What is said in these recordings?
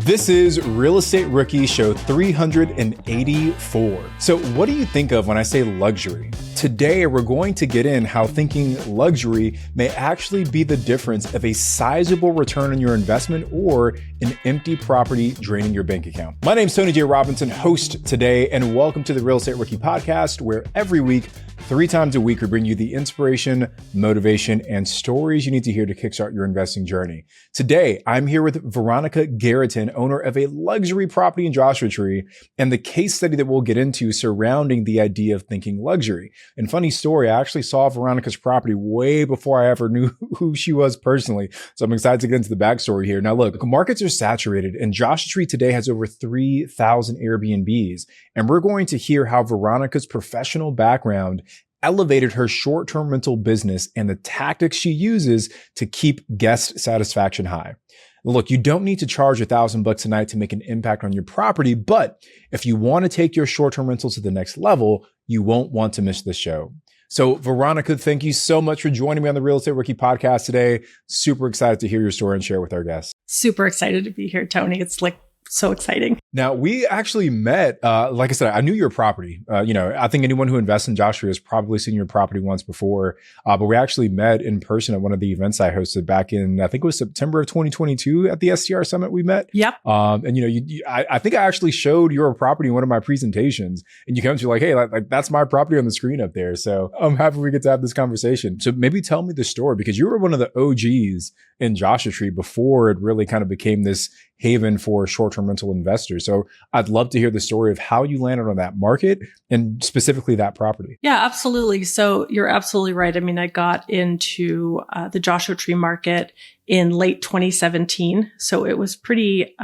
This is Real Estate Rookie Show 384. So what do you think of when I say luxury? Today, we're going to get in how thinking luxury may actually be the difference of a sizable return on your investment or an empty property draining your bank account. My name's Tony J. Robinson, host today, and welcome to the Real Estate Rookie Podcast, where every week, 3 times a week, we bring you the inspiration, motivation, and stories you need to hear to kickstart your investing journey. Today, I'm here with Veronica Garreton, owner of a luxury property in Joshua Tree, and the case study that we'll get into surrounding the idea of thinking luxury. And funny story, I actually saw Veronica's property way before I ever knew who she was personally. So I'm excited to get into the backstory here. Now look, markets are saturated, and Joshua Tree today has over 3,000 Airbnbs. And we're going to hear how Veronica's professional background elevated her short-term rental business and the tactics she uses to keep guest satisfaction high. Look, you don't need to charge $1,000 a night to make an impact on your property, but if you want to take your short-term rental to the next level, you won't want to miss this show. So Veronica, thank you so much for joining me on the Real Estate Rookie Podcast today. Super excited to hear your story and share with our guests. Super excited to be here, Tony. It's so exciting. Now, we actually met, like I said, I knew your property. I think anyone who invests in Joshua has probably seen your property once before, but we actually met in person at one of the events I hosted back in, I think it was September of 2022 at the STR Summit we met. Yep. I think I actually showed your property in one of my presentations, and you came to like, hey, like that's my property on the screen up there. So I'm happy we get to have this conversation. So maybe tell me the story, because you were one of the OGs in Joshua Tree before it really kind of became this haven for short-term rental investors. So I'd love to hear the story of how you landed on that market and specifically that property. Yeah, absolutely. So you're absolutely right. I mean, I got into the Joshua Tree market in late 2017. So it was pretty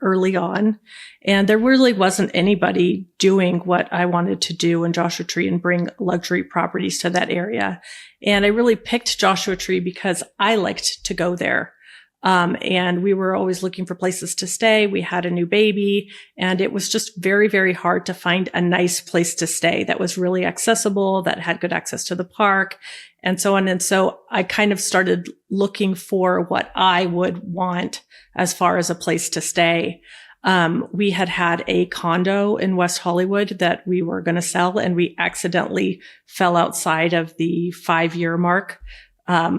early on. And there really wasn't anybody doing what I wanted to do in Joshua Tree and bring luxury properties to that area. And I really picked Joshua Tree because I liked to go there. And we were always looking for places to stay. We had a new baby, and it was just very, very hard to find a nice place to stay that was really accessible, that had good access to the park, and so on. And so I kind of started looking for what I would want as far as a place to stay. We had a condo in West Hollywood that we were going to sell, and we accidentally fell outside of the 5-year mark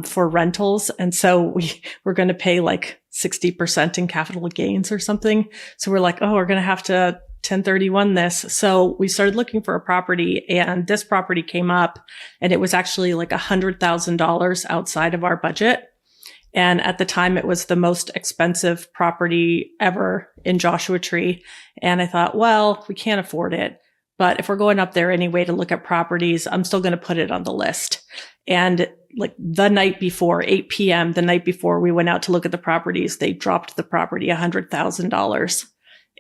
for rentals. And so we were going to pay like 60% in capital gains or something. So we're like, oh, we're going to have to 1031 this. So we started looking for a property, and this property came up, and it was actually like $100,000 outside of our budget. And at the time, it was the most expensive property ever in Joshua Tree. And I thought, well, we can't afford it, but if we're going up there anyway to look at properties, I'm still going to put it on the list. And like the night before, 8 p.m., the night before we went out to look at the properties, they dropped the property $100,000.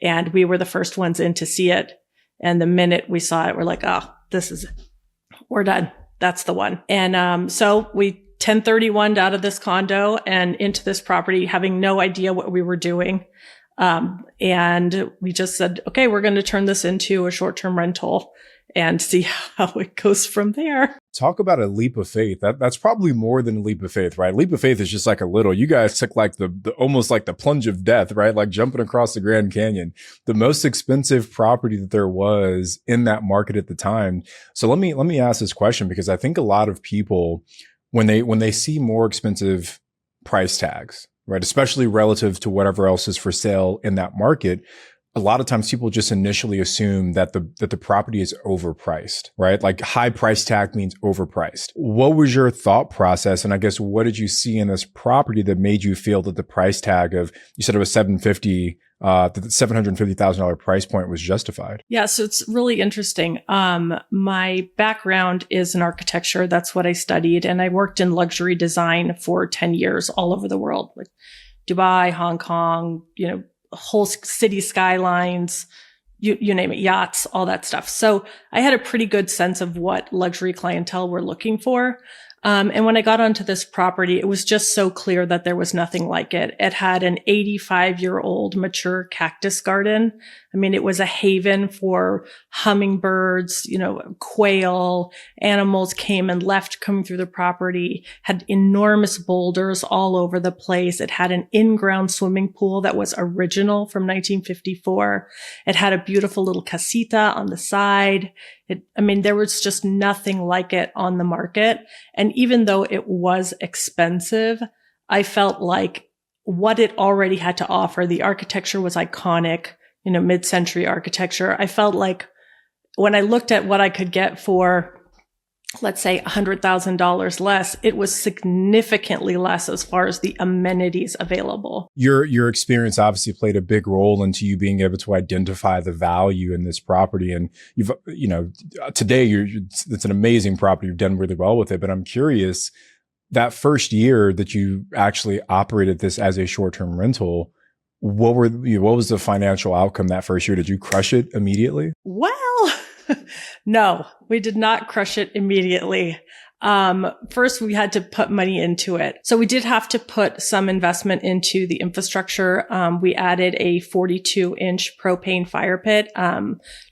And we were the first ones in to see it. And the minute we saw it, we're like, oh, we're done. That's the one. And so we 1031'd out of this condo and into this property, having no idea what we were doing. And we just said, okay, we're going to turn this into a short-term rental and see how it goes from there. Talk about a leap of faith. That's probably more than a leap of faith, right? Leap of faith is just like a little. You guys took like the almost like the plunge of death, right? Like jumping across the Grand Canyon, the most expensive property that there was in that market at the time. So let me ask this question, because I think a lot of people, when they see more expensive price tags, right, especially relative to whatever else is for sale in that market, a lot of times people just initially assume that the property is overpriced, right? Like high price tag means overpriced. What was your thought process? And I guess, what did you see in this property that made you feel that the price tag of, you said it was $750,000, that the $750,000 price point was justified? Yeah. So it's really interesting. My background is in architecture. That's what I studied. And I worked in luxury design for 10 years all over the world, like Dubai, Hong Kong, whole city skylines, you name it, yachts, all that stuff. So I had a pretty good sense of what luxury clientele were looking for. And when I got onto this property, it was just so clear that there was nothing like it. It had an 85-year-old mature cactus garden. I mean, it was a haven for hummingbirds, quail. Animals came and left coming through the property, had enormous boulders all over the place. It had an in-ground swimming pool that was original from 1954. It had a beautiful little casita on the side. There was just nothing like it on the market. And even though it was expensive, I felt like what it already had to offer, the architecture was iconic, mid-century architecture. I felt like when I looked at what I could get for, let's say, $100,000 less, it was significantly less as far as the amenities available. Your experience obviously played a big role into you being able to identify the value in this property. And today it's an amazing property. You've done really well with it, but I'm curious, that first year that you actually operated this as a short-term rental, what was the financial outcome that first year? Did you crush it immediately? Well, no, we did not crush it immediately. First, we had to put money into it. So we did have to put some investment into the infrastructure. We added a 42-inch propane fire pit.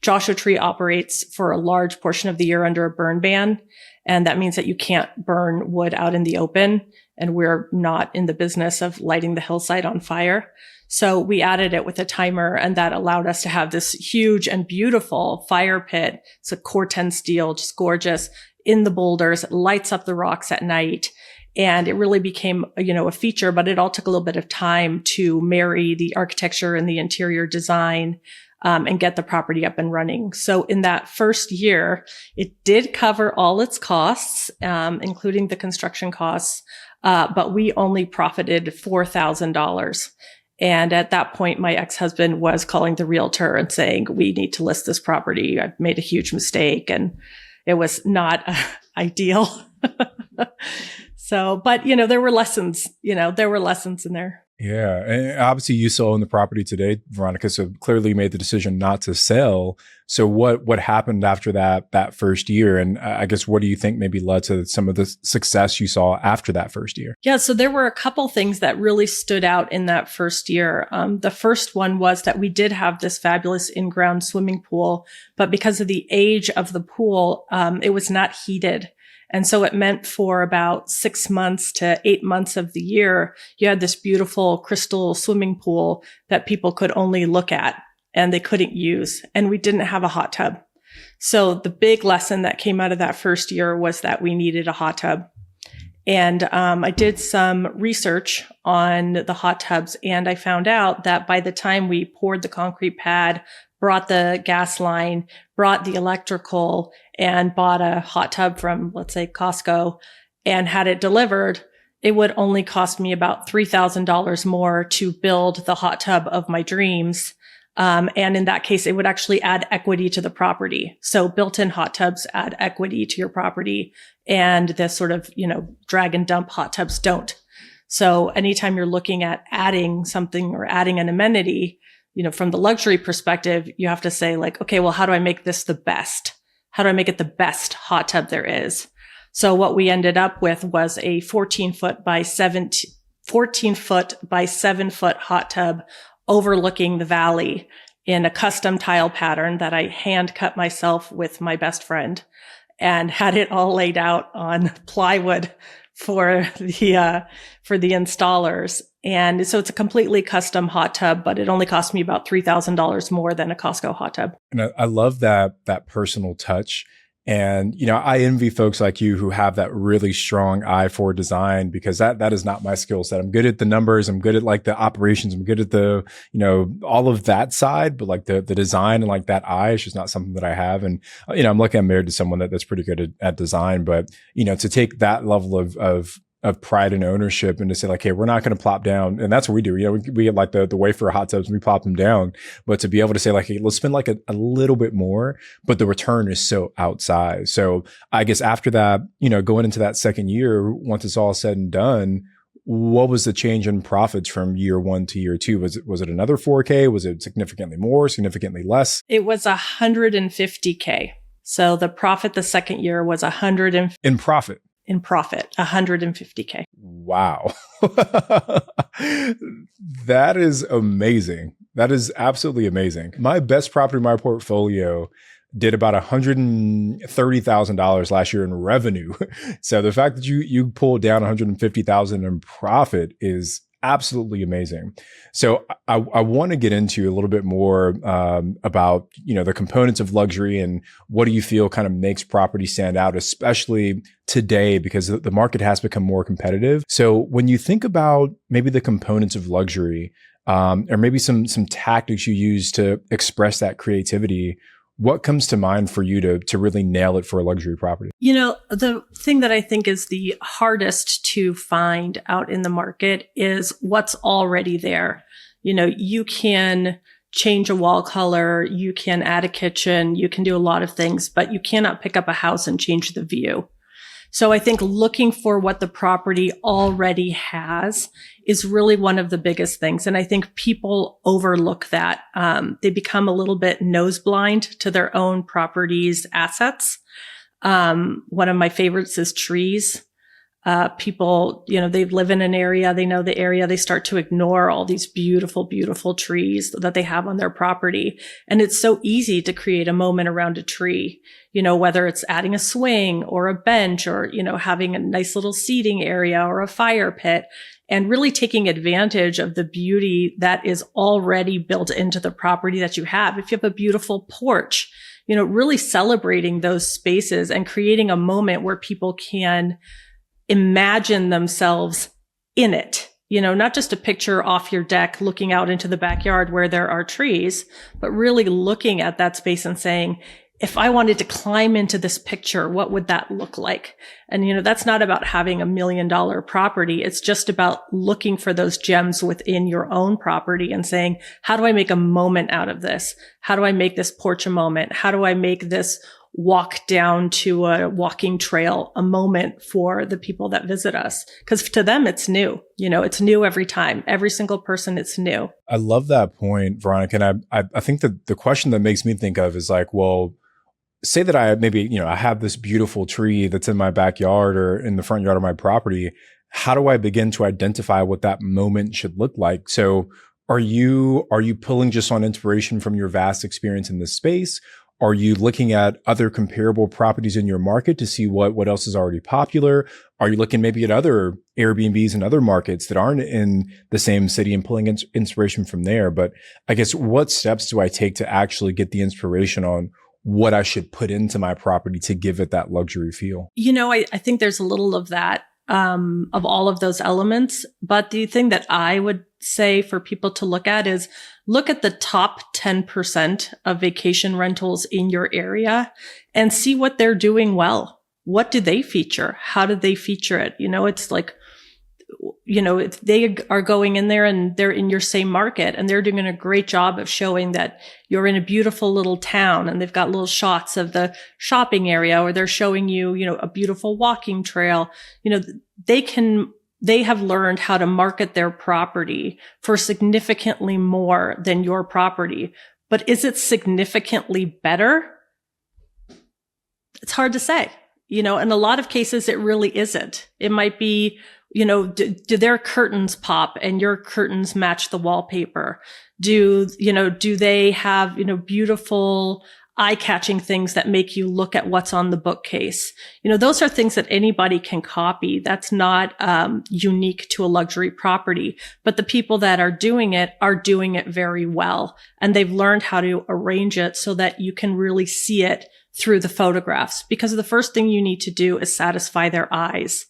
Joshua Tree operates for a large portion of the year under a burn ban. And that means that you can't burn wood out in the open. And we're not in the business of lighting the hillside on fire. So we added it with a timer, and that allowed us to have this huge and beautiful fire pit. It's a Corten steel, just gorgeous, in the boulders, lights up the rocks at night. And it really became, a feature, but it all took a little bit of time to marry the architecture and the interior design, and get the property up and running. So in that first year, it did cover all its costs, including the construction costs, but we only profited $4,000. And at that point, my ex-husband was calling the realtor and saying, we need to list this property. I've made a huge mistake. And it was not ideal. So, but, there were lessons, there were lessons in there. Yeah. And obviously you still own the property today, Veronica. So clearly you made the decision not to sell. So what happened after that first year? And I guess, what do you think maybe led to some of the success you saw after that first year? Yeah. So there were a couple things that really stood out in that first year. The first one was that we did have this fabulous in-ground swimming pool, but because of the age of the pool, it was not heated. And so it meant for about 6 months to 8 months of the year, you had this beautiful crystal swimming pool that people could only look at and they couldn't use. And we didn't have a hot tub. So the big lesson that came out of that first year was that we needed a hot tub. And I did some research on the hot tubs, and I found out that by the time we poured the concrete pad, brought the gas line, brought the electrical, and bought a hot tub from, let's say, Costco, and had it delivered, it would only cost me about $3,000 more to build the hot tub of my dreams. And in that case, it would actually add equity to the property. So built-in hot tubs add equity to your property, and the sort of, drag and dump hot tubs don't. So anytime you're looking at adding something or adding an amenity, from the luxury perspective, you have to say like, okay, well, how do I make this the best? How do I make it the best hot tub there is? So what we ended up with was a 14 foot by 7 foot hot tub overlooking the valley in a custom tile pattern that I hand cut myself with my best friend, and had it all laid out on plywood for the installers. And so it's a completely custom hot tub, but it only cost me about $3,000 more than a Costco hot tub. And I love that personal touch. And, I envy folks like you who have that really strong eye for design, because that is not my skill set. I'm good at the numbers. I'm good at like the operations. I'm good at the, all of that side, but like the design and like that eye is just not something that I have. And, I'm lucky I'm married to someone that's pretty good at design, but, to take that level of pride and ownership and to say like, hey, we're not going to plop down. And that's what we do. We get like the wafer hot tubs and we plop them down, but to be able to say like, hey, let's spend like a little bit more, but the return is so outsized. So I guess after that, going into that second year, once it's all said and done, what was the change in profits from year one to year two? Was it another 4K? Was it significantly more, significantly less? It was 150K. So the profit the second year was 100 in profit. in profit, 150K. Wow. That is amazing. That is absolutely amazing. My best property in my portfolio did about $130,000 last year in revenue. So the fact that you pulled down $150,000 in profit is absolutely amazing. So I want to get into a little bit more about the components of luxury and what do you feel kind of makes property stand out, especially today because the market has become more competitive. So when you think about maybe the components of luxury, or maybe some tactics you use to express that creativity, what comes to mind for you to really nail it for a luxury property? The thing that I think is the hardest to find out in the market is what's already there. You can change a wall color, you can add a kitchen, you can do a lot of things, but you cannot pick up a house and change the view. So I think looking for what the property already has is really one of the biggest things. And I think people overlook that. They become a little bit nose blind to their own property's assets. One of my favorites is trees. People, they live in an area, they know the area, they start to ignore all these beautiful, beautiful trees that they have on their property. And it's so easy to create a moment around a tree, whether it's adding a swing or a bench or, having a nice little seating area or a fire pit and really taking advantage of the beauty that is already built into the property that you have. If you have a beautiful porch, really celebrating those spaces and creating a moment where people can imagine themselves in it, not just a picture off your deck looking out into the backyard where there are trees, but really looking at that space and saying, if I wanted to climb into this picture, what would that look like? And, that's not about having $1 million property. It's just about looking for those gems within your own property and saying, how do I make a moment out of this? How do I make this porch a moment? How do I make this walk down to a walking trail a moment for the people that visit us? Because to them, it's new. It's new every time. Every single person, it's new. I love that point, Veronica. And I think that the question that makes me think of is like, well, say that I have this beautiful tree that's in my backyard or in the front yard of my property. How do I begin to identify what that moment should look like? So are you pulling just on inspiration from your vast experience in this space? Are you looking at other comparable properties in your market to see what else is already popular? Are you looking maybe at other Airbnbs and other markets that aren't in the same city and pulling inspiration from there? But I guess what steps do I take to actually get the inspiration on what I should put into my property to give it that luxury feel? I think there's a little of that, of all of those elements. But the thing that I would say for people to look at is look at the top 10% of vacation rentals in your area and see what they're doing well. What do they feature? How do they feature it? It's like, if they are going in there and they're in your same market and they're doing a great job of showing that you're in a beautiful little town and they've got little shots of the shopping area or they're showing you, a beautiful walking trail, they have learned how to market their property for significantly more than your property. But is it significantly better? It's hard to say. In a lot of cases, it really isn't. It might be, do their curtains pop and your curtains match the wallpaper? Do they have, beautiful eye-catching things that make you look at what's on the bookcase? Those are things that anybody can copy. That's not unique to a luxury property, but the people that are doing it very well. And they've learned how to arrange it so that you can really see it through the photographs, because the first thing you need to do is satisfy their eyes.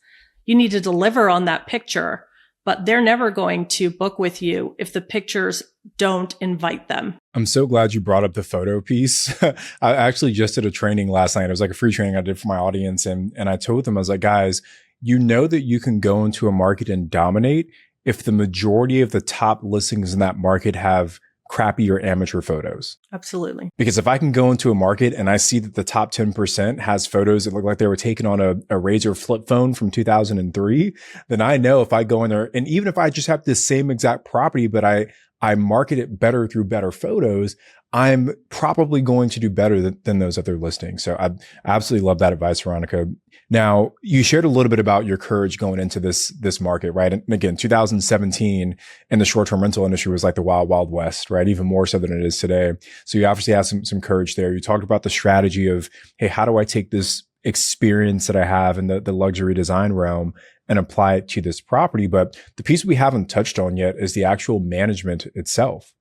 You need to deliver on that picture, but they're never going to book with you if the pictures don't invite them. I'm so glad you brought up the photo piece. I actually just did a training last night. It was like a free training I did for my audience. And I told them, I was like, guys, that you can go into a market and dominate if the majority of the top listings in that market have crappy or amateur photos. Absolutely. Because if I can go into a market and I see that the top 10% has photos that look like they were taken on a Razr flip phone from 2003, then I know if I go in there, and even if I just have this same exact property, but I I market it better through better photos, I'm probably going to do better than those other listings. So I absolutely love that advice, Veronica. Now, you shared a little bit about your courage going into this market, right? And again, 2017 in the short-term rental industry was like the wild, wild west, right? Even more so than it is today. So you obviously had some courage there. You talked about the strategy of, hey, how do I take this experience that I have in the luxury design realm and apply it to this property? But the piece we haven't touched on yet is the actual management itself.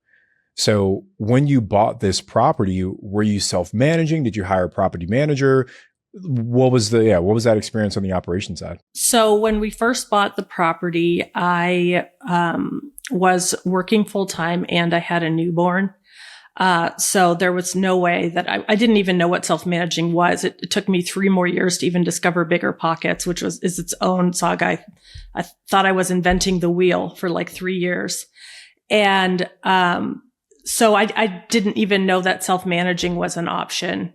So when you bought this property, were you self-managing? Did you hire a property manager? What was that experience on the operation side? So when we first bought the property, I was working full time and I had a newborn. So there was no way that I didn't even know what self-managing was. It took me 3 more years to even discover Bigger Pockets, which is its own saga. I thought I was inventing the wheel for like 3 years. And, so I didn't even know that self-managing was an option.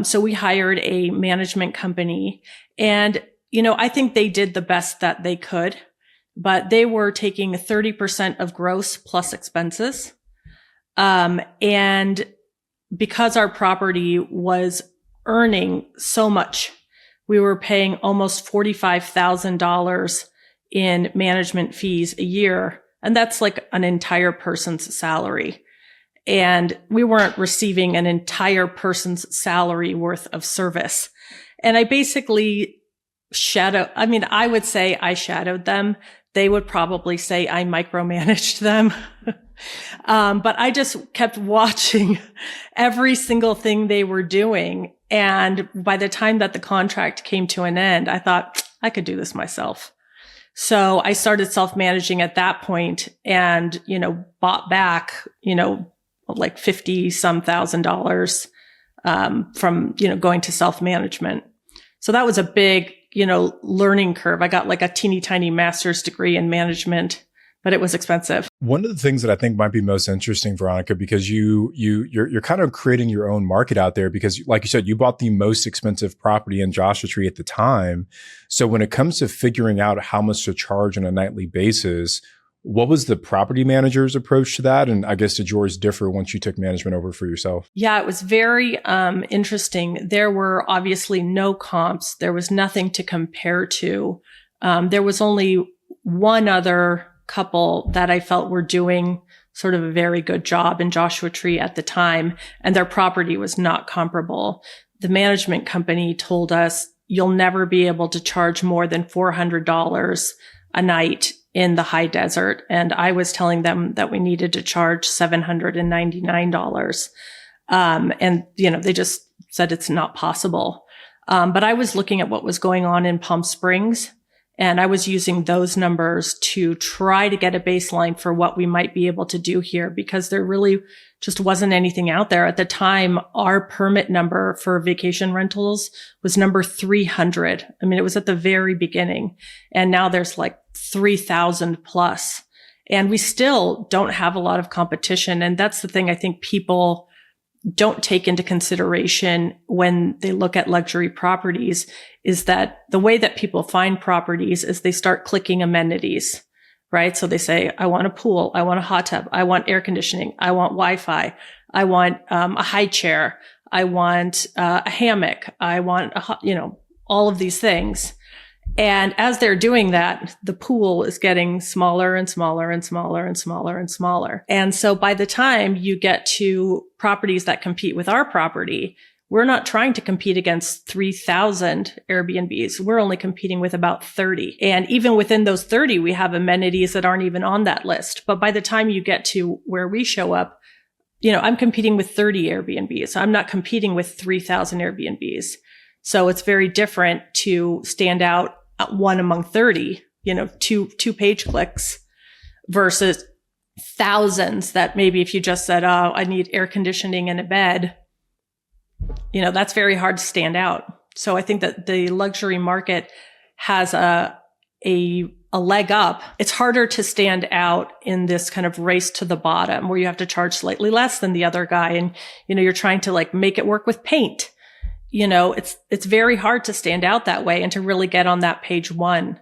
So we hired a management company and, I think they did the best that they could, but they were taking 30% of gross plus expenses. And because our property was earning so much, we were paying almost $45,000 in management fees a year. And that's like an entire person's salary. And we weren't receiving an entire person's salary worth of service. And I basically I would say I shadowed them. They would probably say I micromanaged them. But I just kept watching every single thing they were doing. And by the time that the contract came to an end, I thought I could do this myself. So I started self-managing at that point and, bought back, like 50 some $1,000, from, going to self-management. So that was a big, learning curve. I got like a teeny tiny master's degree in management, but it was expensive. One of the things that I think might be most interesting, Veronica, because you're kind of creating your own market out there because, like you said, you bought the most expensive property in Joshua Tree at the time. So when it comes to figuring out how much to charge on a nightly basis, what was the property manager's approach to that? And I guess did yours differ once you took management over for yourself? Yeah, it was very interesting. There were obviously no comps. There was nothing to compare to. There was only one other couple that I felt were doing sort of a very good job in Joshua Tree at the time, and their property was not comparable. The management company told us, you'll never be able to charge more than $400 a night in the high desert. And I was telling them that we needed to charge $799. And, they just said it's not possible. But I was looking at what was going on in Palm Springs, and I was using those numbers to try to get a baseline for what we might be able to do here, because there really just wasn't anything out there. At the time, our permit number for vacation rentals was number 300. I mean, it was at the very beginning. And now there's like 3,000 plus. And we still don't have a lot of competition. And that's the thing I think people don't take into consideration when they look at luxury properties, is that the way that people find properties is they start clicking amenities, right? So they say, I want a pool. I want a hot tub. I want air conditioning. I want Wi-Fi. I want a high chair. I want a hammock. I want, all of these things. And as they're doing that, the pool is getting smaller and smaller and smaller and smaller and smaller. And so by the time you get to properties that compete with our property, we're not trying to compete against 3,000 Airbnbs. We're only competing with about 30. And even within those 30, we have amenities that aren't even on that list. But by the time you get to where we show up, I'm competing with 30 Airbnbs. I'm not competing with 3,000 Airbnbs. So it's very different to stand out one among 30, two page clicks versus thousands that maybe if you just said, oh, I need air conditioning and a bed, that's very hard to stand out. So I think that the luxury market has a leg up. It's harder to stand out in this kind of race to the bottom where you have to charge slightly less than the other guy. And, you're trying to like make it work with paint. It's very hard to stand out that way and to really get on that page one.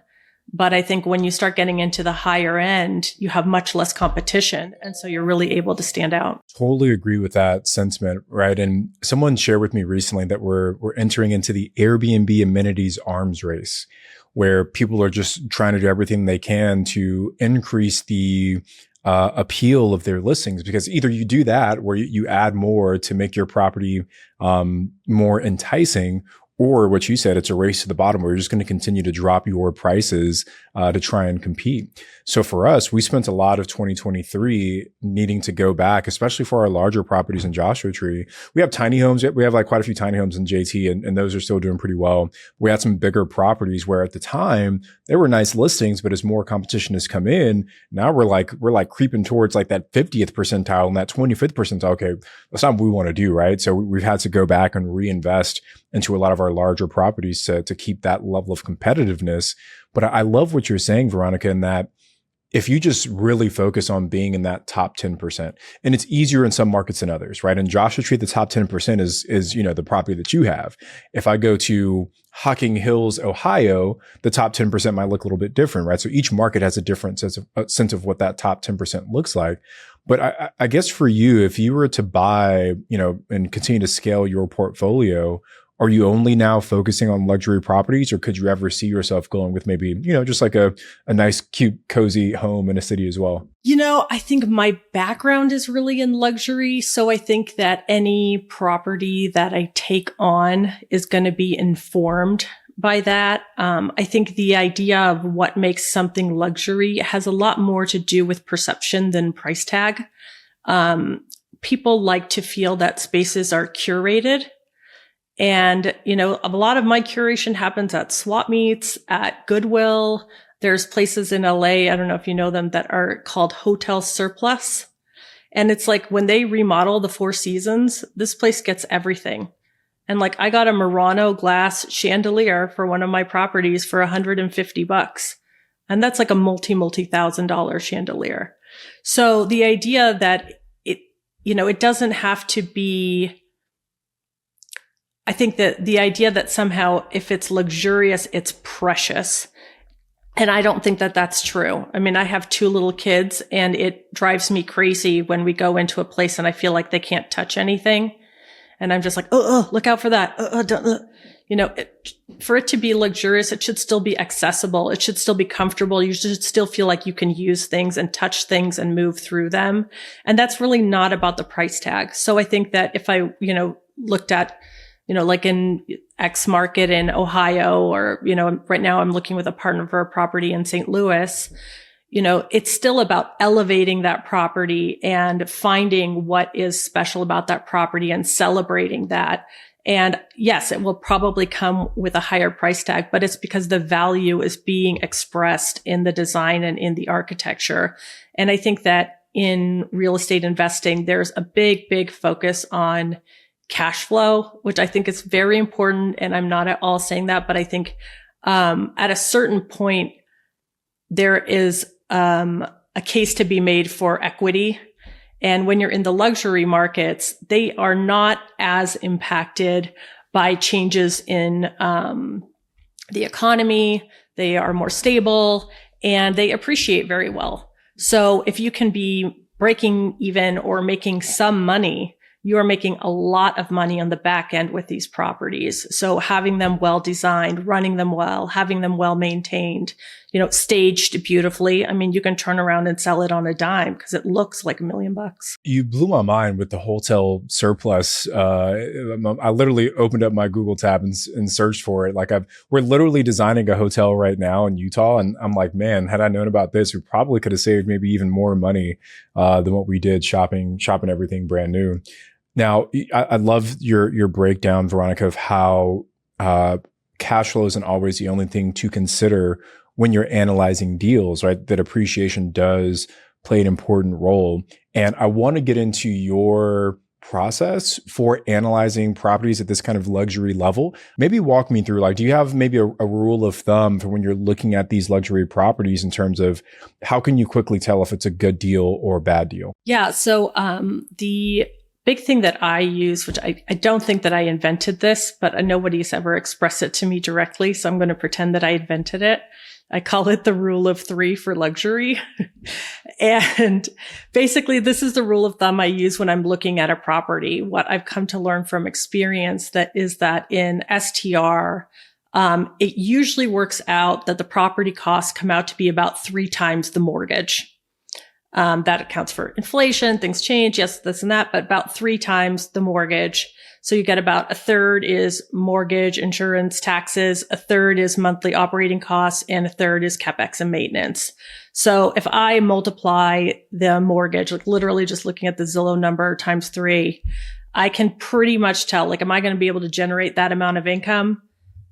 But I think when you start getting into the higher end, you have much less competition. And so you're really able to stand out. Totally agree with that sentiment, right? And someone shared with me recently that we're entering into the Airbnb amenities arms race, where people are just trying to do everything they can to increase the appeal of their listings, because either you do that where you add more to make your property more enticing, or what you said, it's a race to the bottom where you're just going to continue to drop your prices to try and compete. So for us, we spent a lot of 2023 needing to go back, especially for our larger properties in Joshua Tree. We have tiny homes. We have like quite a few tiny homes in JT, and those are still doing pretty well. We had some bigger properties where at the time they were nice listings, but as more competition has come in, now we're like creeping towards like that 50th percentile and that 25th percentile. Okay, that's not what we want to do, right? So we've had to go back and reinvest into a lot of our larger properties to keep that level of competitiveness. But I love what you're saying, Veronica, in that if you just really focus on being in that top 10%, and it's easier in some markets than others, right? In Joshua Tree, the top 10% is, the property that you have. If I go to Hocking Hills, Ohio, the top 10% might look a little bit different, right? So each market has a different sense of what that top 10% looks like. But I guess for you, if you were to buy, and continue to scale your portfolio, are you only now focusing on luxury properties, or could you ever see yourself going with maybe, just like a nice, cute, cozy home in a city as well? I think my background is really in luxury. So I think that any property that I take on is going to be informed by that. I think the idea of what makes something luxury has a lot more to do with perception than price tag. People like to feel that spaces are curated. And, a lot of my curation happens at swap meets, at Goodwill. There's places in LA, I don't know if you know them, that are called Hotel Surplus. And it's like when they remodel the Four Seasons, this place gets everything. And like I got a Murano glass chandelier for one of my properties for $150. And that's like a multi-$1,000 chandelier. So the idea that it doesn't have to be, I think that the idea that somehow if it's luxurious, it's precious. And I don't think that that's true. I mean, I have 2 little kids and it drives me crazy when we go into a place and I feel like they can't touch anything. And I'm just like, look out for that. For it to be luxurious, it should still be accessible. It should still be comfortable. You should still feel like you can use things and touch things and move through them. And that's really not about the price tag. So I think that if I, looked at, like in X market in Ohio, or, right now I'm looking with a partner for a property in St. Louis, it's still about elevating that property and finding what is special about that property and celebrating that. And yes, it will probably come with a higher price tag, but it's because the value is being expressed in the design and in the architecture. And I think that in real estate investing, there's a big, big focus on cash flow, which I think is very important. And I'm not at all saying that, but I think at a certain point, there is a case to be made for equity. And when you're in the luxury markets, they are not as impacted by changes in the economy. They are more stable and they appreciate very well. So if you can be breaking even or making some money, you are making a lot of money on the back end with these properties. So having them well designed, running them well, having them well maintained, staged beautifully. I mean, you can turn around and sell it on a dime because it looks like $1 million. You blew my mind with the Hotel Surplus. I literally opened up my Google tab and searched for it. Like we're literally designing a hotel right now in Utah. And I'm like, man, had I known about this, we probably could have saved maybe even more money than what we did shopping everything brand new. Now, I love your breakdown, Veronica, of how cash flow isn't always the only thing to consider when you're analyzing deals, right? That appreciation does play an important role. And I want to get into your process for analyzing properties at this kind of luxury level. Maybe walk me through, do you have maybe a rule of thumb for when you're looking at these luxury properties in terms of how can you quickly tell if it's a good deal or a bad deal? Yeah. So the big thing that I use, which I don't think that I invented this, but nobody's ever expressed it to me directly. So I'm going to pretend that I invented it. I call it the rule of three for luxury. And basically, this is the rule of thumb I use when I'm looking at a property. What I've come to learn from experience that is that in STR, it usually works out that the property costs come out to be about 3 times the mortgage. That accounts for inflation, things change, yes, this and that, but about 3 times the mortgage. So you get about a third is mortgage, insurance, taxes, a third is monthly operating costs, and a third is CapEx and maintenance. So if I multiply the mortgage, like literally just looking at the Zillow number times 3, I can pretty much tell, like, am I going to be able to generate that amount of income?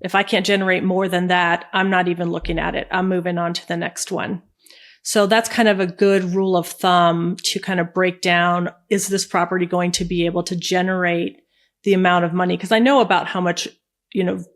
If I can't generate more than that, I'm not even looking at it. I'm moving on to the next one. So that's kind of a good rule of thumb to kind of break down, is this property going to be able to generate the amount of money? Because I know about how much,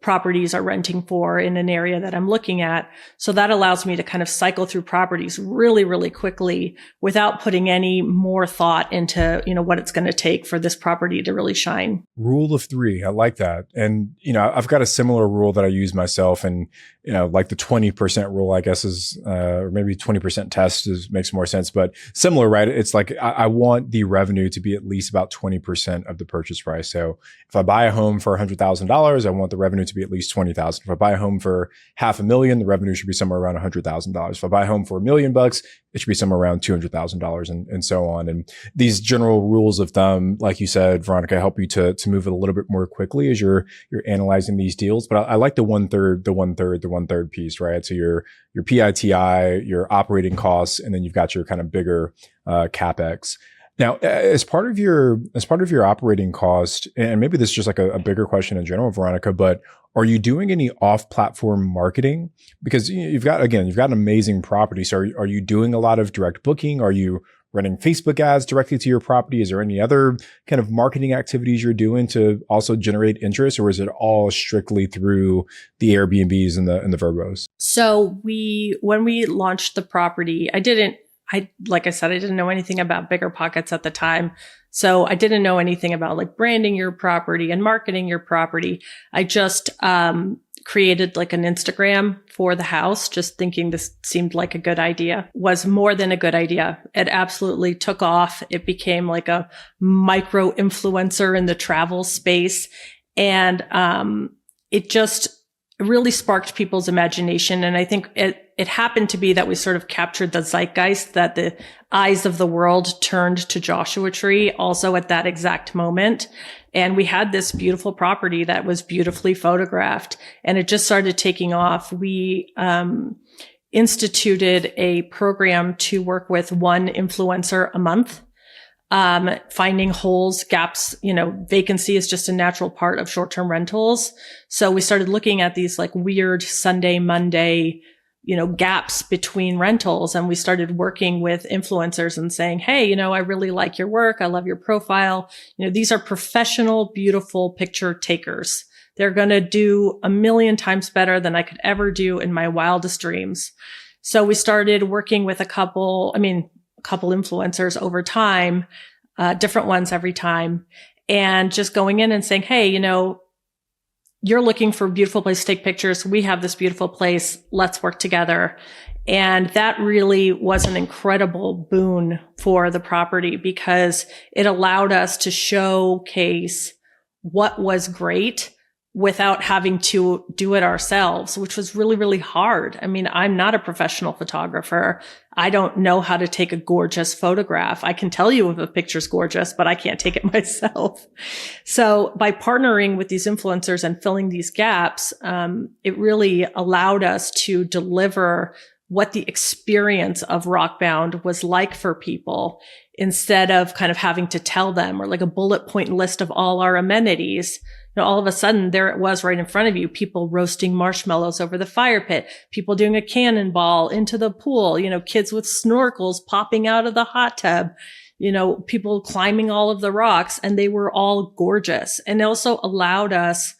properties are renting for in an area that I'm looking at. So that allows me to kind of cycle through properties really, really quickly without putting any more thought into, what it's going to take for this property to really shine. Rule of 3. I like that. And, I've got a similar rule that I use myself, and, like the 20% rule, I guess is, or maybe 20% test makes more sense, but similar, right? It's like, I want the revenue to be at least about 20% of the purchase price. So if I buy a home for $100,000, I want the revenue to be at least $20,000. If I buy a home for $500,000, the revenue should be somewhere around $100,000. If I buy a home for $1 million, it should be somewhere around $200,000 and so on. And these general rules of thumb, like you said, Veronica, help you to move it a little bit more quickly as you're analyzing these deals. But I like the one third piece, right? So your PITI, your operating costs, and then you've got your kind of bigger CapEx. Now, as part of your operating cost, and maybe this is just like a bigger question in general, Veronica, but are you doing any off-platform marketing? Because you've got an amazing property. So are you doing a lot of direct booking? Are you running Facebook ads directly to your property? Is there any other kind of marketing activities you're doing to also generate interest, or is it all strictly through the Airbnbs and the Verbos? So when we launched the property, like I said, I didn't know anything about BiggerPockets at the time. So I didn't know anything about like branding your property and marketing your property. I just created like an Instagram for the house, just thinking this seemed like a good idea. Was more than a good idea. It absolutely took off. It became like a micro influencer in the travel space. And it just really sparked people's imagination. And I think it happened to be that we sort of captured the zeitgeist, that the eyes of the world turned to Joshua Tree also at that exact moment. And we had this beautiful property that was beautifully photographed, and it just started taking off. We instituted a program to work with one influencer a month. Finding holes, gaps, vacancy is just a natural part of short-term rentals. So we started looking at these like weird Sunday, Monday, gaps between rentals. And we started working with influencers and saying, hey, I really like your work. I love your profile. These are professional, beautiful picture takers. They're going to do 1,000,000 times better than I could ever do in my wildest dreams. So we started working with a couple influencers over time, different ones every time, and just going in and saying, hey, you're looking for a beautiful place to take pictures. We have this beautiful place. Let's work together. And that really was an incredible boon for the property, because it allowed us to showcase what was great without having to do it ourselves, which was really, really hard. I mean, I'm not a professional photographer. I don't know how to take a gorgeous photograph. I can tell you if a picture's gorgeous, but I can't take it myself. So by partnering with these influencers and filling these gaps, it really allowed us to deliver what the experience of Rockbound was like for people, instead of kind of having to tell them, or like a bullet point list of all our amenities. All of a sudden, there it was right in front of you, people roasting marshmallows over the fire pit, people doing a cannonball into the pool, kids with snorkels popping out of the hot tub, people climbing all of the rocks, and they were all gorgeous. And it also allowed us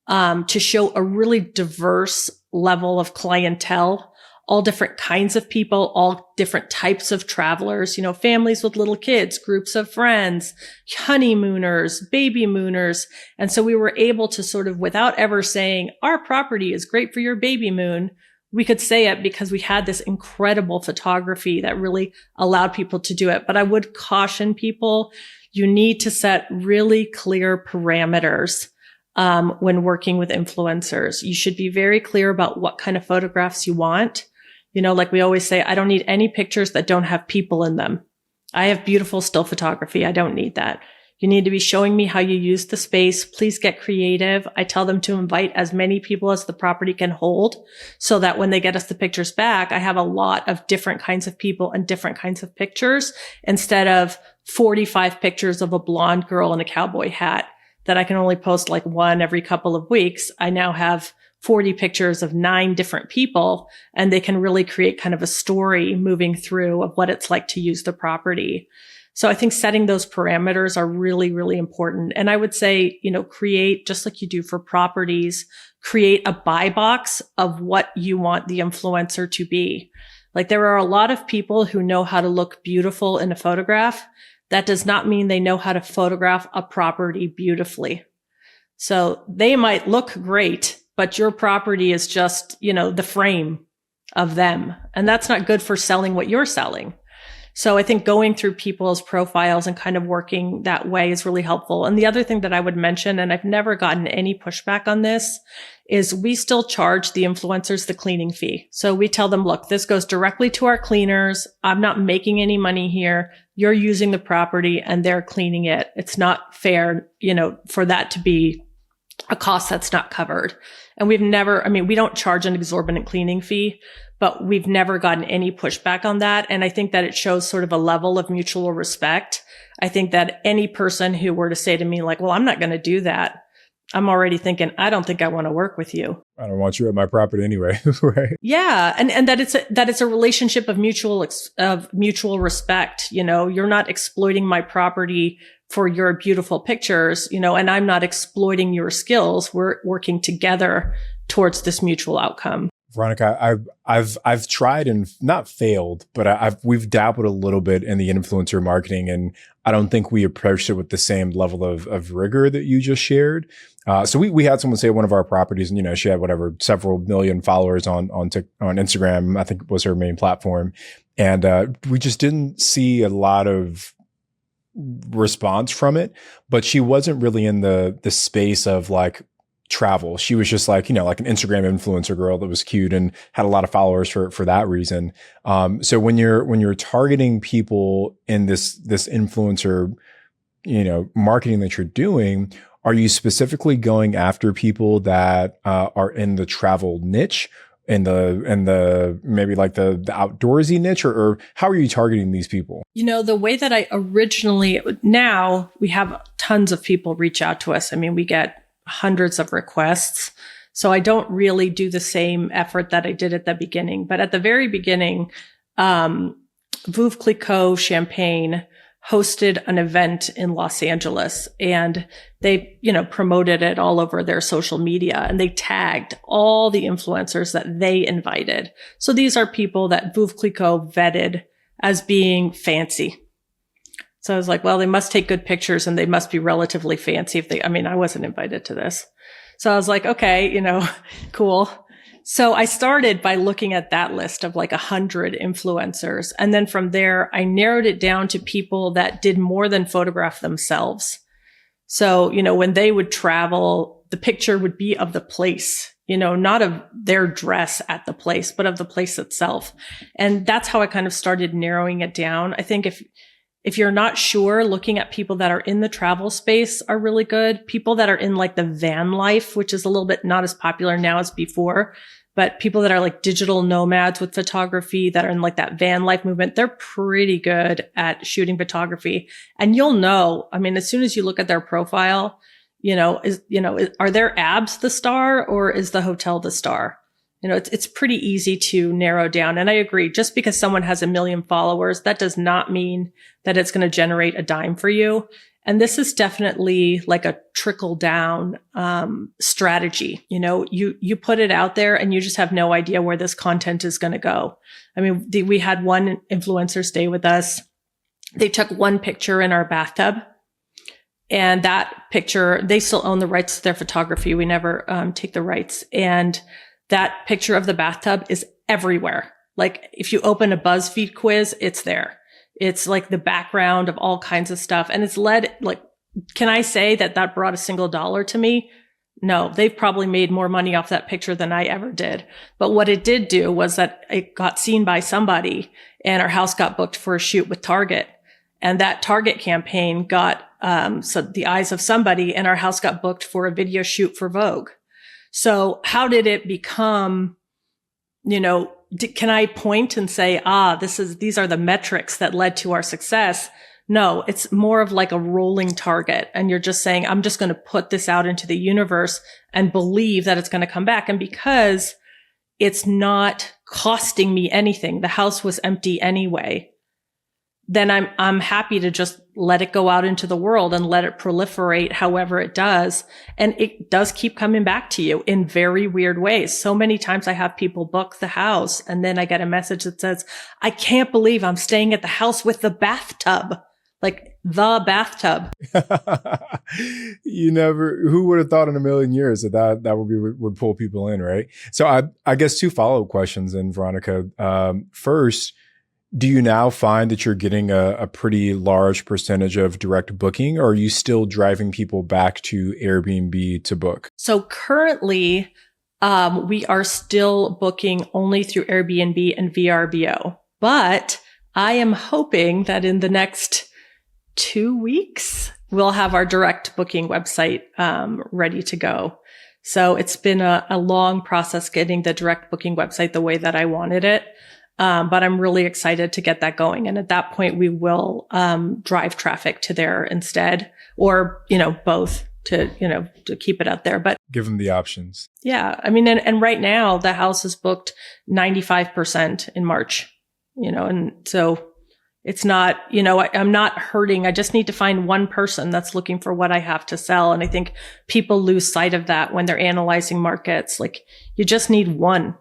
to show a really diverse level of clientele all different kinds of people, all different types of travelers, families with little kids, groups of friends, honeymooners, baby mooners. And so we were able to sort of, without ever saying, our property is great for your baby moon, we could say it because we had this incredible photography that really allowed people to do it. But I would caution people, you need to set really clear parameters when working with influencers. You should be very clear about what kind of photographs you want. Like we always say, I don't need any pictures that don't have people in them. I have beautiful still photography. I don't need that. You need to be showing me how you use the space. Please get creative. I tell them to invite as many people as the property can hold so that when they get us the pictures back, I have a lot of different kinds of people and different kinds of pictures instead of 45 pictures of a blonde girl in a cowboy hat that I can only post like one every couple of weeks. I now have 40 pictures of 9 different people, and they can really create kind of a story moving through of what it's like to use the property. So I think setting those parameters are really, really important. And I would say, create, just like you do for properties, create a buy box of what you want the influencer to be. Like there are a lot of people who know how to look beautiful in a photograph. That does not mean they know how to photograph a property beautifully. So they might look great, but your property is just, the frame of them. And that's not good for selling what you're selling. So I think going through people's profiles and kind of working that way is really helpful. And the other thing that I would mention, and I've never gotten any pushback on this, is we still charge the influencers the cleaning fee. So we tell them, look, this goes directly to our cleaners. I'm not making any money here. You're using the property and they're cleaning it. It's not fair, for that to be a cost that's not covered. And we don't charge an exorbitant cleaning fee, but we've never gotten any pushback on that. And I think that it shows sort of a level of mutual respect. I think that any person who were to say to me like, well, I'm not going to do that, I'm already thinking, I don't think I want to work with you. I don't want you at my property anyway. Right. Yeah. And that it's a relationship of mutual respect. You're not exploiting my property for your beautiful pictures, and I'm not exploiting your skills. We're working together towards this mutual outcome. Veronica, I've tried and not failed, but we've dabbled a little bit in the influencer marketing, and I don't think we approached it with the same level of rigor that you just shared. So we had someone say one of our properties, and she had several million followers on Instagram, I think was her main platform, and we just didn't see a lot of response from it. But she wasn't really in the space of like travel. She was just like, like an Instagram influencer girl that was cute and had a lot of followers for that reason. So when you're targeting people in this influencer, marketing that you're doing, are you specifically going after people that are in the travel niche, in the maybe like the outdoorsy niche, or how are you targeting these people? The way that I originally, now we have tons of people reach out to us. We get hundreds of requests. So I don't really do the same effort that I did at the beginning. But at the very beginning, Veuve Clicquot Champagne hosted an event in Los Angeles, and they, promoted it all over their social media, and they tagged all the influencers that they invited. So these are people that Veuve Clicquot vetted as being fancy. So I was like, well, they must take good pictures and they must be relatively fancy I wasn't invited to this. So I was like, okay, cool. So I started by looking at that list of like 100 influencers. And then from there, I narrowed it down to people that did more than photograph themselves. So, when they would travel, the picture would be of the place, not of their dress at the place, but of the place itself. And that's how I kind of started narrowing it down. I think if you're not sure, looking at people that are in the travel space are really good. People that are in like the van life, which is a little bit not as popular now as before, but people that are like digital nomads with photography that are in like that van life movement, they're pretty good at shooting photography. And you'll know, as soon as you look at their profile, are their abs the star or is the hotel the star? It's pretty easy to narrow down. And I agree, just because someone has 1 million followers, that does not mean that it's going to generate a dime for you. And this is definitely like a trickle down strategy. You put it out there and you just have no idea where this content is going to go. I mean, we had one influencer stay with us. They took one picture in our bathtub, and that picture, they still own the rights to their photography. We never take the rights. And that picture of the bathtub is everywhere. Like if you open a BuzzFeed quiz, it's there. It's like the background of all kinds of stuff. And it's led, like, can I say that brought a single dollar to me? No, they've probably made more money off that picture than I ever did. But what it did do was that it got seen by somebody, and our house got booked for a shoot with Target. And that Target campaign got so the eyes of somebody, and our house got booked for a video shoot for Vogue. So how did it become, can I point and say, these are the metrics that led to our success? No, it's more of like a rolling target. And you're just saying, I'm just going to put this out into the universe and believe that it's going to come back. And because it's not costing me anything, the house was empty anyway, then I'm happy to just let it go out into the world and let it proliferate however it does. And it does keep coming back to you in very weird ways. So many times I have people book the house, and then I get a message that says, I can't believe I'm staying at the house with the bathtub, like the bathtub. Who would have thought in a million years that would pull people in, right? So I guess 2 follow-up questions then, Veronica. First, do you now find that you're getting a pretty large percentage of direct booking, or are you still driving people back to Airbnb to book? So currently, we are still booking only through Airbnb and VRBO. But I am hoping that in the next 2 weeks, we'll have our direct booking website ready to go. So it's been a long process getting the direct booking website the way that I wanted it. But I'm really excited to get that going. And at that point, we will drive traffic to there instead, or, both to keep it out there. But give them the options. Yeah. I mean, and right now the house is booked 95% in March, and so it's not, I'm not hurting. I just need to find one person that's looking for what I have to sell. And I think people lose sight of that when they're analyzing markets. Like you just need one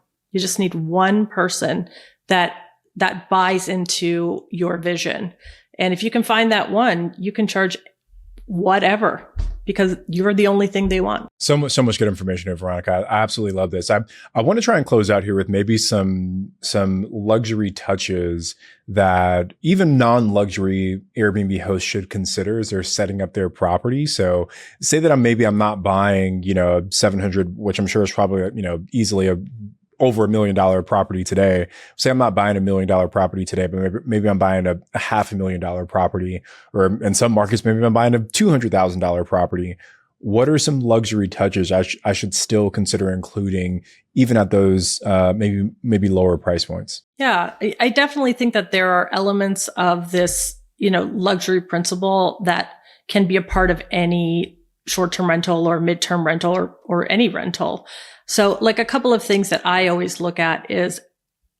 person that buys into your vision. And if you can find that one, you can charge whatever, because you're the only thing they want. So much good information here, Veronica. I absolutely love this. I want to try and close out here with maybe some luxury touches that even non-luxury Airbnb hosts should consider as they're setting up their property. So say that I'm not buying, 700, which I'm sure is probably, easily over $1 million property today. Say I'm not buying $1 million property today, but maybe I'm buying a $500,000 property, or in some markets, maybe I'm buying a $200,000 property. What are some luxury touches I should still consider including, even at those maybe lower price points? Yeah, I definitely think that there are elements of this, luxury principle that can be a part of any short-term rental or mid-term rental or any rental. So like a couple of things that I always look at is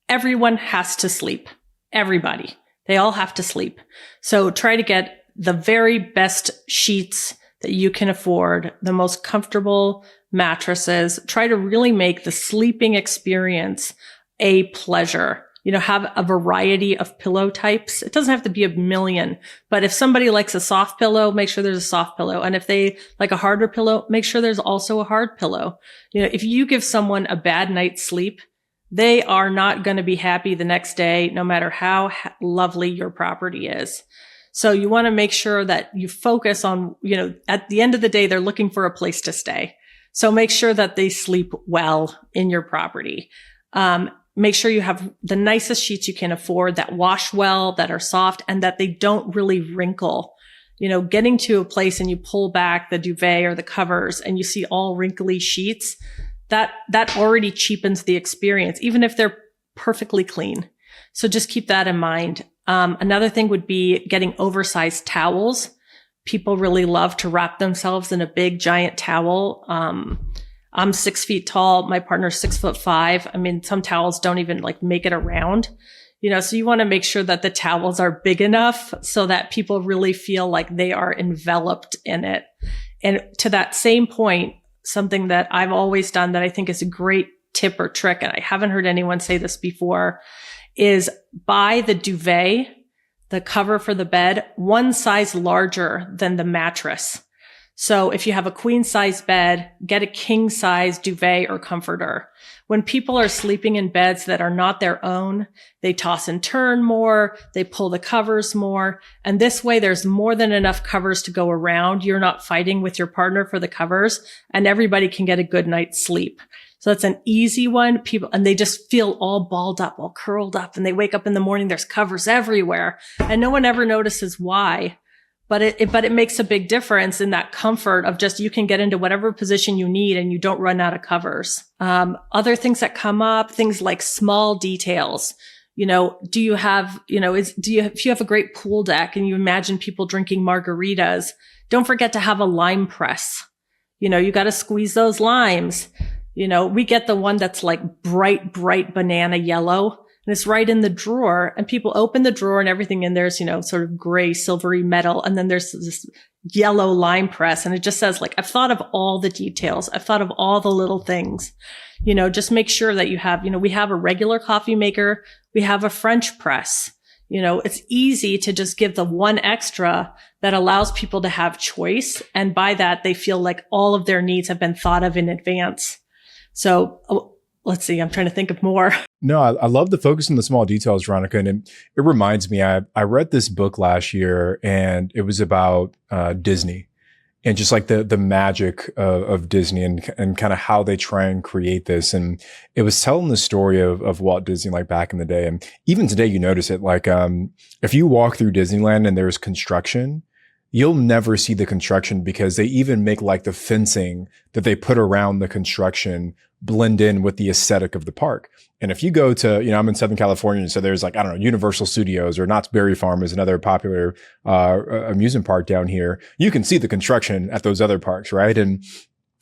everyone has to sleep. Everybody. They all have to sleep. So try to get the very best sheets that you can afford, the most comfortable mattresses. Try to really make the sleeping experience a pleasure. Have a variety of pillow types. It doesn't have to be a million, but if somebody likes a soft pillow, make sure there's a soft pillow. And if they like a harder pillow, make sure there's also a hard pillow. If you give someone a bad night's sleep, they are not going to be happy the next day, no matter how lovely your property is. So you want to make sure that you focus on, at the end of the day, they're looking for a place to stay. So make sure that they sleep well in your property. Make sure you have the nicest sheets you can afford that wash well, that are soft, and that they don't really wrinkle. Getting to a place and you pull back the duvet or the covers and you see all wrinkly sheets, that already cheapens the experience, even if they're perfectly clean. So just keep that in mind. Another thing would be getting oversized towels. People really love to wrap themselves in a big giant towel. I'm 6 feet tall. My partner's 6'5". I mean, some towels don't even make it around. So you want to make sure that the towels are big enough so that people really feel like they are enveloped in it. And to that same point, something that I've always done that I think is a great tip or trick, and I haven't heard anyone say this before, is buy the duvet, the cover for the bed, one size larger than the mattress. So if you have a queen size bed, get a king size duvet or comforter. When people are sleeping in beds that are not their own, they toss and turn more, they pull the covers more. And this way there's more than enough covers to go around. You're not fighting with your partner for the covers, and everybody can get a good night's sleep. So that's an easy one. And they just feel all balled up, all curled up, and they wake up in the morning, there's covers everywhere, and no one ever notices why. But it makes a big difference in that comfort of just, you can get into whatever position you need and you don't run out of covers. Other things that come up, things like small details. If you have a great pool deck and you imagine people drinking margaritas, don't forget to have a lime press. You got to squeeze those limes. We get the one that's like bright banana yellow. And it's right in the drawer, and people open the drawer and everything in there's, sort of gray, silvery metal. And then there's this yellow lime press. And it just says like, I've thought of all the details. I've thought of all the little things, just make sure that you have, we have a regular coffee maker. We have a French press. It's easy to just give the one extra that allows people to have choice. And by that, they feel like all of their needs have been thought of in advance. So, let's see, I'm trying to think of more. No, I love the focus on the small details, Veronica. And it reminds me, I read this book last year, and it was about Disney and just like the magic of Disney and kind of how they try and create this. And it was telling the story of Walt Disney, like back in the day. And even today, you notice it, like if you walk through Disneyland and there's construction, you'll never see the construction because they even make like the fencing that they put around the construction blend in with the aesthetic of the park. And if you go to, I'm in Southern California, so there's like, I don't know, Universal Studios or Knott's Berry Farm is another popular amusement park down here. You can see the construction at those other parks, right? And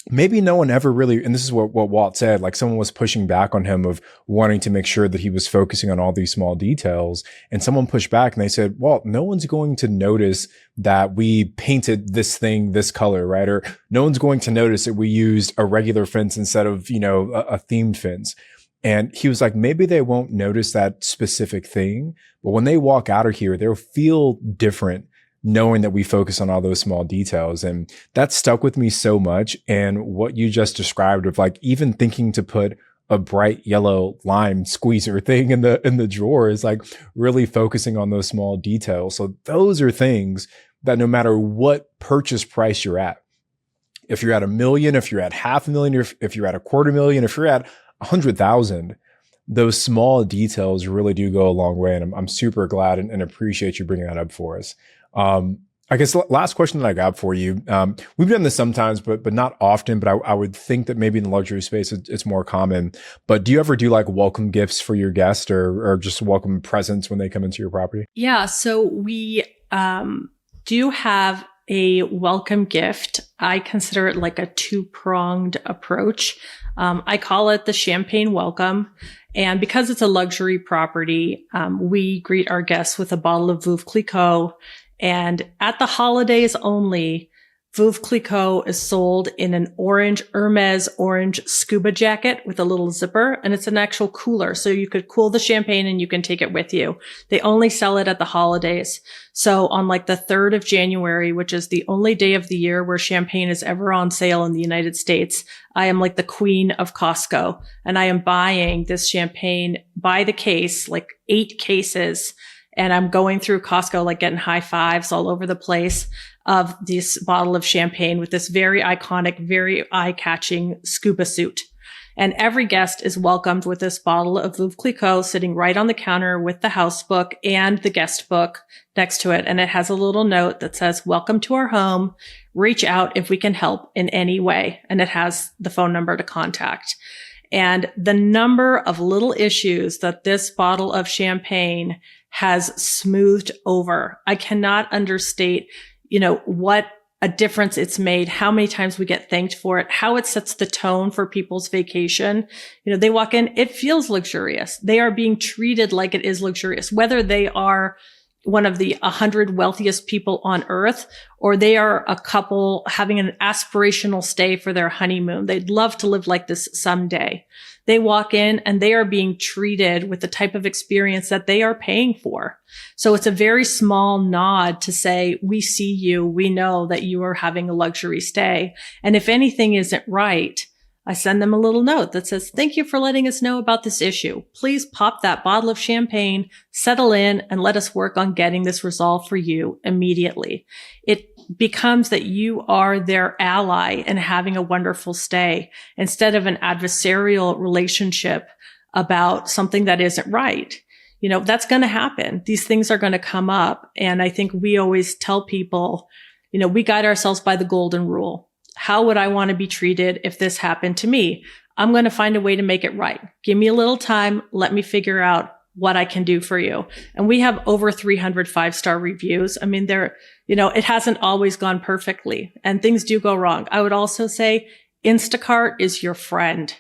maybe no one ever really, and this is what Walt said, like someone was pushing back on him of wanting to make sure that he was focusing on all these small details. And someone pushed back and they said, Walt, no one's going to notice that we painted this thing this color, right? Or no one's going to notice that we used a regular fence instead of, a themed fence. And he was like, maybe they won't notice that specific thing, but when they walk out of here, they'll feel different knowing that we focus on all those small details. And that stuck with me so much. And what you just described of like even thinking to put a bright yellow lime squeezer thing in the drawer is like really focusing on those small details. So those are things that no matter what purchase price you're at, if you're at $1 million, if you're at $500,000, if you're at $250,000, if you're at 100,000, those small details really do go a long way. And I'm super glad and appreciate you bringing that up for us. I guess the last question that I got for you, we've done this sometimes, but not often, but I would think that maybe in the luxury space, it's more common. But do you ever do like welcome gifts for your guests or just welcome presents when they come into your property? Yeah. So we, do have a welcome gift. I consider it like a two-pronged approach. I call it the champagne welcome. And because it's a luxury property, we greet our guests with a bottle of Veuve Clicquot. And at the holidays only, Veuve Clicquot is sold in an orange Hermes orange scuba jacket with a little zipper, and it's an actual cooler. So you could cool the champagne and you can take it with you. They only sell it at the holidays. So on like the 3rd of January, which is the only day of the year where champagne is ever on sale in the United States, I am like the queen of Costco, and I am buying this champagne by the case, like 8 cases. And I'm going through Costco, like getting high fives all over the place of this bottle of champagne with this very iconic, very eye-catching scuba suit. And every guest is welcomed with this bottle of Veuve Clicquot sitting right on the counter with the house book and the guest book next to it. And it has a little note that says, "Welcome to our home. Reach out if we can help in any way." And it has the phone number to contact. And the number of little issues that this bottle of champagne has smoothed over, I cannot understate, what a difference it's made, how many times we get thanked for it, how it sets the tone for people's vacation. They walk in, it feels luxurious. They are being treated like it is luxurious, whether they are one of the 100 wealthiest people on earth, or they are a couple having an aspirational stay for their honeymoon. They'd love to live like this someday. They walk in and they are being treated with the type of experience that they are paying for. So it's a very small nod to say, we see you. We know that you are having a luxury stay. And if anything isn't right, I send them a little note that says, thank you for letting us know about this issue. Please pop that bottle of champagne, settle in, and let us work on getting this resolved for you immediately. It becomes that you are their ally in having a wonderful stay instead of an adversarial relationship about something that isn't right. That's going to happen. These things are going to come up. And I think we always tell people, we guide ourselves by the golden rule. How would I want to be treated if this happened to me? I'm going to find a way to make it right. Give me a little time. Let me figure out what I can do for you. And we have over 300 5-star reviews. I mean, it hasn't always gone perfectly and things do go wrong. I would also say Instacart is your friend.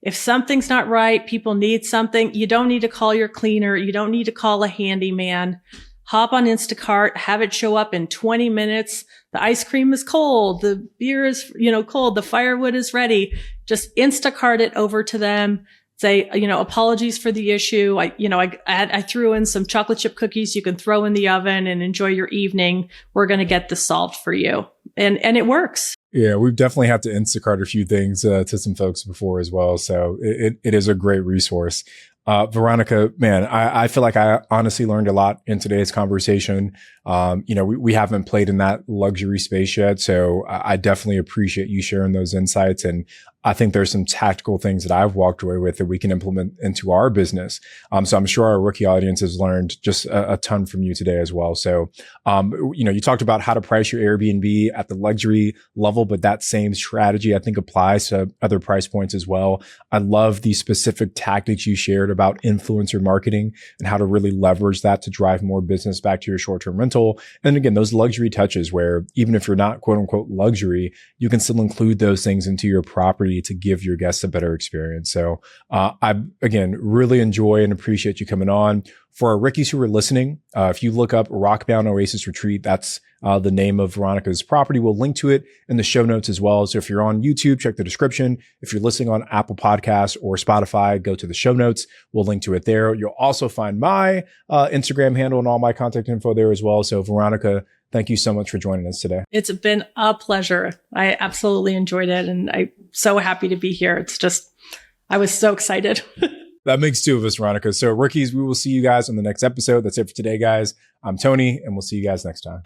If something's not right, people need something, you don't need to call your cleaner. You don't need to call a handyman. Hop on Instacart, have it show up in 20 minutes. The ice cream is cold. The beer is, cold. The firewood is ready. Just Instacart it over to them. Say, apologies for the issue. I threw in some chocolate chip cookies you can throw in the oven and enjoy your evening. We're going to get this solved for you. And it works. Yeah, we've definitely had to Instacart a few things to some folks before as well. So it is a great resource. Veronica, man, I feel like I honestly learned a lot in today's conversation. We haven't played in that luxury space yet. So I definitely appreciate you sharing those insights. And I think there's some tactical things that I've walked away with that we can implement into our business. So I'm sure our rookie audience has learned just a ton from you today as well. So, you talked about how to price your Airbnb at the luxury level, but that same strategy I think applies to other price points as well. I love the specific tactics you shared about influencer marketing and how to really leverage that to drive more business back to your short-term rental. And again, those luxury touches where even if you're not quote unquote luxury, you can still include those things into your property to give your guests a better experience. So I, again, really enjoy and appreciate you coming on. For our rookies who are listening, if you look up Rockbound Oasis Retreat, that's the name of Veronica's property. We'll link to it in the show notes as well. So if you're on YouTube, check the description. If you're listening on Apple Podcasts or Spotify, go to the show notes. We'll link to it there. You'll also find my Instagram handle and all my contact info there as well. So Veronica, thank you so much for joining us today. It's been a pleasure. I absolutely enjoyed it. And I'm so happy to be here. I was so excited. That makes two of us, Veronica. So rookies, we will see you guys on the next episode. That's it for today, guys. I'm Tony, and we'll see you guys next time.